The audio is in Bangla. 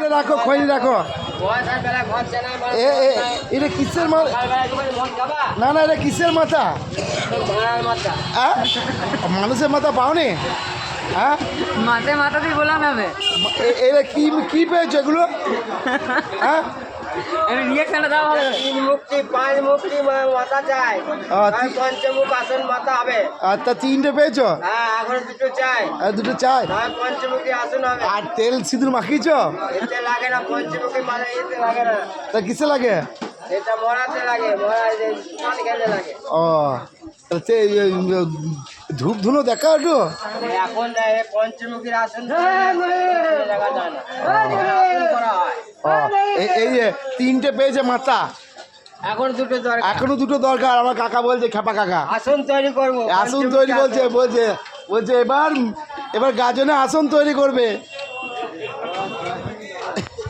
খৈনিটা রাখো, খৈনি রাখো। এটা কিসের মাথা? না না, এটা কিসের মাথা? হ্যাঁ, মানুষের মাথা পাওনি? হ্যাঁ, মাথা দিয়ে বললাম হবে। এটা কি কি পেয়েছো এগুলো? হ্যাঁ, রিয়াকশনটা দাও হবে। 3 মুক্তি 5 মুক্তি মাথা চাই, পঞ্চমুখ আসন মাথা হবে। আচ্ছা, 3টে পেয়েছো? হ্যাঁ, এখন 2টো চাই, আর 2টো চাই। পঞ্চমুখী আসন হবে। আর তেল সিঁদুর মাখিয়েছ? এতে লাগে না, পঞ্চমুখী মাথা এতে লাগে না, তা কিসে লাগে? এটা মরাতে লাগে, মরা পান খেলে লাগে। ও, ধূপ ধুনো দেখা একটু। এখন পঞ্চমুখীর আসন দেখা যায় না, আসন করা হয়। ও, এই যে 3টে পেয়েছে মাথা, এখন 2টো দরকার, এখনো 2টো দরকার। আমার কাকা বলছে, খেপা কাকা আসন তৈরি করবো। আসন তৈরি বলছে, বলছে এবার গাজনে আসন তৈরি করবে।